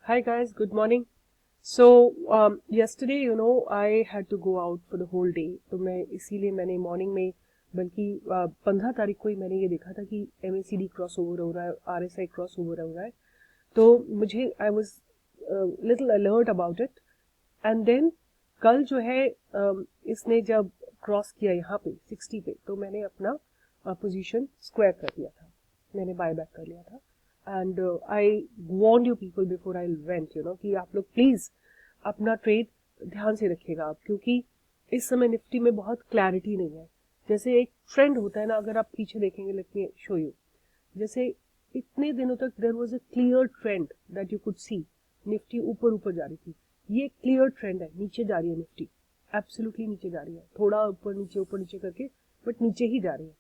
Hi guys, good morning. So yesterday, I had to go out for the whole day. तो मैं इसीलिए मैंने morning में बल्कि 15 तारीख को ही मैंने ये देखा था कि MACD क्रॉस ओवर हो रहा है, RSI क्रॉस ओवर हो रहा है. तो मुझे I was little alert about it. And then कल जो है इसने जब क्रॉस किया यहाँ पे 60 पे, तो मैंने अपना पोजीशन स्क्वायर कर दिया था. मैंने बाय बैक कर लिया था. And I want you people before I went कि आप लोग प्लीज अपना ट्रेड ध्यान से रखिएगा आप, क्योंकि इस समय निफ्टी में बहुत क्लैरिटी नहीं है. जैसे एक ट्रेंड होता है ना, अगर आप पीछे देखेंगे, लेट मी शो यू. जैसे इतने दिनों तक there was a clear trend that you could see. Nifty ऊपर ऊपर जा रही थी. ये क्लियर ट्रेंड है, नीचे जा रही है निफ्टी. एब्सोल्युटली नीचे जा रही है, थोड़ा ऊपर नीचे करके, बट नीचे ही जा रही है.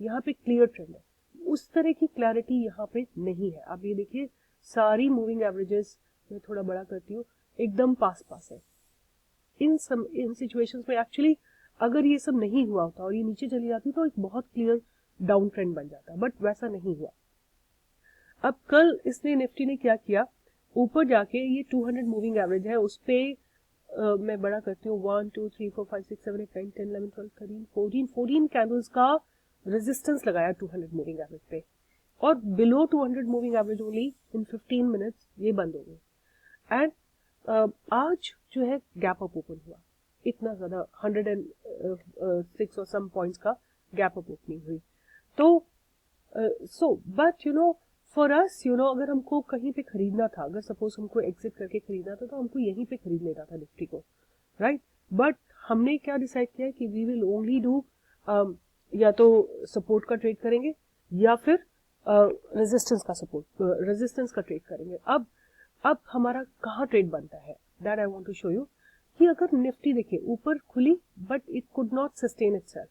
यहाँ पे क्लियर ट्रेंड है. उस तरह की क्लैरिटी यहाँ पे नहीं है. आप ये देखिए, सारी मूविंग एवरेजेस, मैं थोड़ा बड़ा करती हूँ, एकदम पास पास है. इन सिचुएशंस में एक्चुअली अगर ये सब नहीं हुआ होता और ये नीचे चली जाती तो एक बहुत क्लियर डाउन ट्रेंड बन जाता, बट वैसा नहीं हुआ. अब कल इसने निफ्टी ने क्या किया, ऊपर जाके ये 200 मूविंग एवरेज है, उस पे मैं बड़ा करती हूँ, 1 2 3 4 5 6 7 8 9 10 11 12 13 14 कैंडल्स का रेजिस्टेंस लगाया 200 मूविंग एवरेज पे, और below 200 moving average only in 15 minutes ये बंद हो गई. एंड आज जो है गैप अप ओपन हुआ. इतना ज्यादा 106 और सम पॉइंट्स का गैप अप ओपनिंग हुई. तो बट फॉर अस, अगर हमको कहीं पे खरीदना था, अगर सपोज हमको एग्जिट करके खरीदना था, तो हमको यहीं पे खरीद लेना था निफ्टी को, राइट. बट हमने क्या डिसाइड किया कि वी विल ओनली डू या तो सपोर्ट का ट्रेड करेंगे या फिर रेजिस्टेंस का ट्रेड करेंगे. अब हमारा कहाँ ट्रेड बनता है, that I want to show you. कि अगर निफ्टी देखिए ऊपर खुली but it could not sustain itself,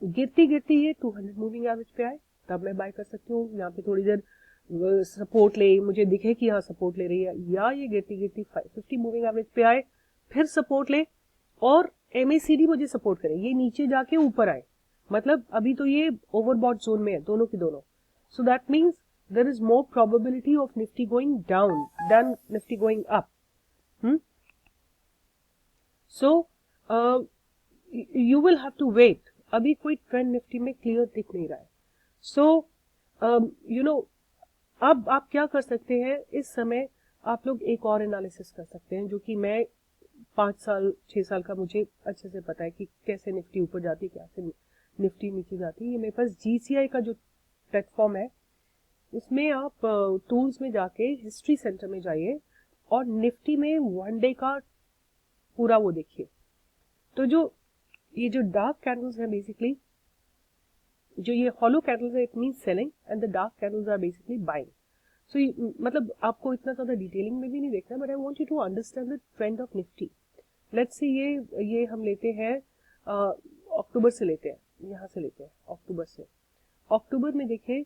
गिरती गिरती ये 200 मूविंग एवरेज पे आए, तब मैं बाय कर सकती हूँ. यहाँ पे थोड़ी देर सपोर्ट ले, मुझे दिखे कि यहाँ सपोर्ट ले रही है, या ये गिरती गिरती 50 मूविंग एवरेज पे आए, फिर सपोर्ट ले, और MACD मुझे सपोर्ट करे, ये नीचे जाके ऊपर आए. मतलब अभी तो ये ओवरबॉट जोन में है, दोनों की दोनों. So that means there is more probability of Nifty going down than Nifty going up. So you will have to wait. अभी कोई ट्रेंड निफ्टी में क्लियर दिख नहीं रहा है. सो अब आप क्या कर सकते हैं, इस समय आप लोग एक और एनालिसिस कर सकते हैं, जो कि मैं 5 साल 6 साल का मुझे अच्छे से पता है कि कैसे निफ्टी ऊपर जाती है, कैसे निफ्टी नीचे जाती है. ये मेरे पास GCI का जो प्लेटफॉर्म है, उसमें आप टूल्स में जाके हिस्ट्री सेंटर में जाइए और निफ्टी में 1 डे का पूरा वो देखिए. तो ये जो डार्क कैंडल्स है, बेसिकली जो ये हॉलो कैंडल्स है, it means selling, and the dark candles are basically buying. So मतलब आपको इतना ज्यादा डिटेलिंग में भी नहीं देखना, but I want you to understand the trend of Nifty. Let's say ये हम लेते हैं अक्टूबर से लेते हैं, यहाँ से लेते हैं अक्टूबर से. अक्टूबर में देखिए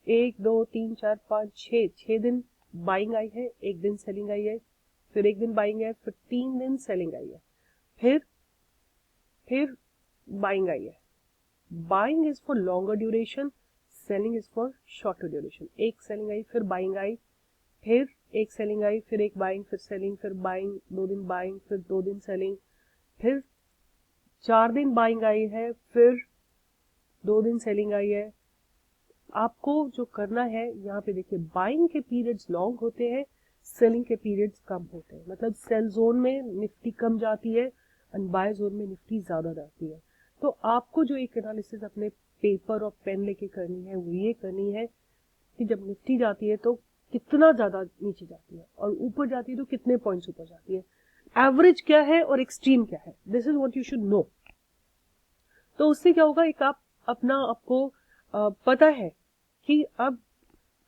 1 2 3 4 5 6 दिन बाइंग आई है, एक दिन सेलिंग आई है, फिर एक दिन बाइंग है, फिर 3 दिन सेलिंग आई है, फिर बाइंग आई है. Buying is for longer duration, selling is for shorter duration. एक सेलिंग आई, फिर बाइंग आई, फिर एक सेलिंग आई, फिर एक बाइंग, फिर सेलिंग, फिर बाइंग, 2 दिन बाइंग, फिर 2 दिन सेलिंग, फिर 4 दिन बाइंग आई है, फिर 2 दिन सेलिंग आई है. आपको जो करना है यहाँ पे देखिए, बाइंग के पीरियड्स लॉन्ग होते हैं, सेलिंग के पीरियड्स कम होते हैं. मतलब सेल जोन में निफ्टी कम जाती है एंड बाय जोन में निफ्टी ज्यादा जाती है. तो आपको जो एक एनालिसिस अपने पेपर और पेन लेके करनी है, वो ये करनी है कि जब निफ्टी जाती है तो कितना ज्यादा नीचे जाती है, और ऊपर जाती है तो कितने पॉइंट्स ऊपर जाती है, एवरेज क्या है और एक्सट्रीम क्या है. This is what you should know. तो उससे क्या होगा, एक आप अपना आपको पता है कि अब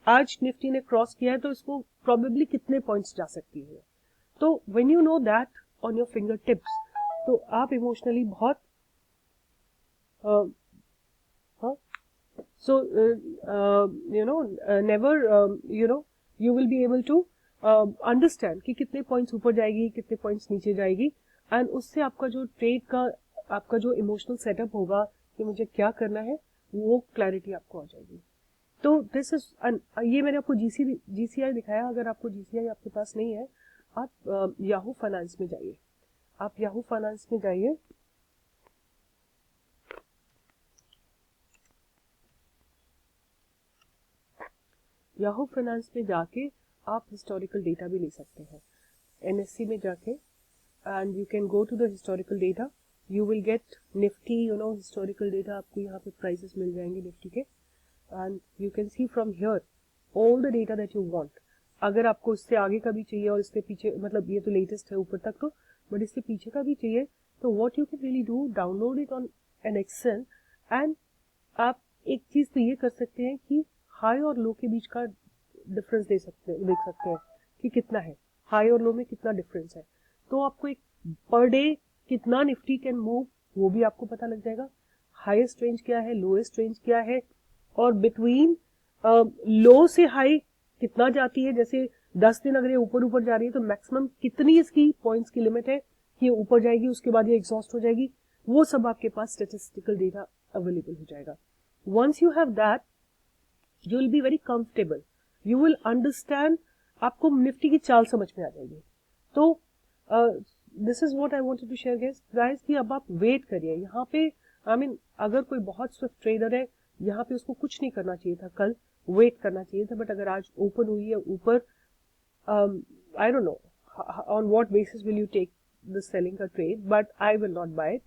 आज निफ्टी ने क्रॉस किया है तो इसको प्रोबेबली कितने पॉइंट्स जा सकती है. तो when you know that on your fingertips, तो आप इमोशनली बहुत so never you will be able to understand कि कितने पॉइंट्स ऊपर जाएगी, कितने पॉइंट्स नीचे जाएगी. एंड उससे आपका जो ट्रेड का आपका जो इमोशनल सेटअप होगा कि मुझे क्या करना है, वो क्लैरिटी आपको आ जाएगी. तो दिस इज, ये मैंने आपको जीसीआई दिखाया. अगर आपको जीसीआई आपके पास नहीं है, आप याहू फाइनेंस में जाइए. आप याहू फाइनेंस में जाइए. याहू फाइनेंस में जाके आप हिस्टोरिकल डेटा भी ले सकते हैं. एनएससी में जाके and you can go to the historical data. You will get Nifty, you know, historical data. आपको यहाँ पे प्राइसेस मिल जाएंगे निफ्टी के, and you can see from here all the data that you want. अगर आपको इससे आगे का भी चाहिए और इससे पीछे, मतलब ये तो लेटेस्ट है ऊपर तक तो, बट इससे पीछे का भी चाहिए, तो what you can really do, download it on an excel. And आप एक चीज तो ये कर सकते हैं कि हाई और लो के बीच का डिफरेंस देख सकते हैं कि कितना है, हाई और लो में कितना डिफरेंस है. तो आपको एक पर डे कितना निफ्टी कैन मूव वो भी आपको पता लग जाएगा. हाईएस्ट रेंज क्या है, लोएस्ट रेंज क्या है, और बिटवीन लो से हाई कितना जाती है. जैसे 10 दिन अगर ये ऊपर ऊपर जा रही है तो मैक्सिमम कितनी इसकी पॉइंट्स की लिमिट है कि ये ऊपर जाएगी, उसके बाद ये एग्जॉस्ट हो जाएगी. वो सब आपके पास स्टेटिस्टिकल डेटा अवेलेबल हो जाएगा. once you have that, you will be very comfortable. You will understand. आपको निफ्टी की चाल समझ में आ जाएगी. तो this is what I wanted to share guys कि अब आप वेट करिए यहाँ पे. आई मीन अगर कोई बहुत स्विफ्ट ट्रेडर है यहाँ पे उसको कुछ नहीं करना चाहिए था, कल वेट करना चाहिए था. बट अगर आज ओपन हुई है ऊपर, I don't know on what basis will you take the selling का trade, but I will not buy it.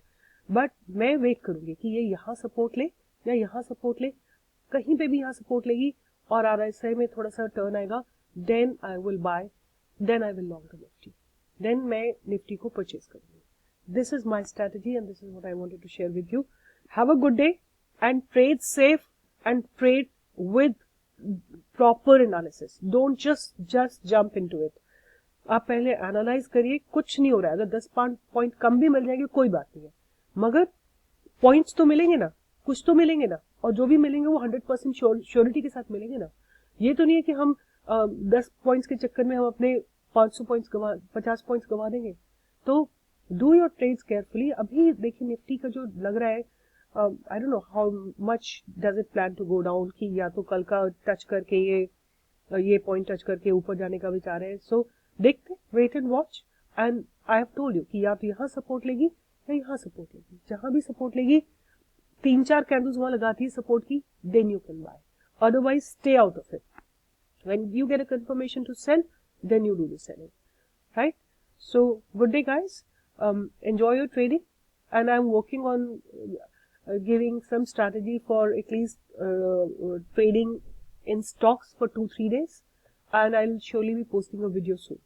But मैं वेट करूंगी कि ये यहाँ सपोर्ट ले या यहाँ सपोर्ट ले, कहीं पे भी यहाँ सपोर्ट लेगी और आरएसआई में थोड़ा सा टर्न आएगा, then I will buy, then I will long the Nifty, then मैं निफ्टी को परचेज करूंगी. This is my strategy and this is what I wanted to share with you. Have a good day and trade safe and trade with proper analysis. Don't just jump into it. आप पहले analyse करिए. कुछ नहीं हो रहा है, अगर 10 point कम भी मिल जाएंगे कोई बात नहीं है, मगर पॉइंट्स तो मिलेंगे ना, कुछ तो मिलेंगे ना, और जो भी मिलेंगे वो 100% श्योरिटी के साथ मिलेंगे ना. ये तो नहीं है कि हम 10 पॉइंट्स के चक्कर में हम अपने 500 पॉइंट्स 50 पॉइंट्स गवा देंगे. तो डू योर ट्रेड्स केयरफुली. अभी देखिए निफ्टी का जो लग रहा है, I don't know how much does it plan to go down, कि या तो कल का टच करके ये पॉइंट टच करके ऊपर जाने का विचार है. सो देखते, wait and watch. And I have told you कि या तो यहाँ सपोर्ट लेगी या यहाँ सपोर्ट लेगी. जहां भी सपोर्ट लेगी 3-4 कैंडल्स वहां लगाती है सपोर्ट की, then you can buy. Otherwise stay out of it. When you get a confirmation to sell, then you do the selling. Right? So good day guys. Enjoy your trading, and I'm working on giving some strategy for at least trading in stocks for 2-3 days, and I'll surely be posting a video soon.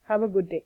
Have a good day.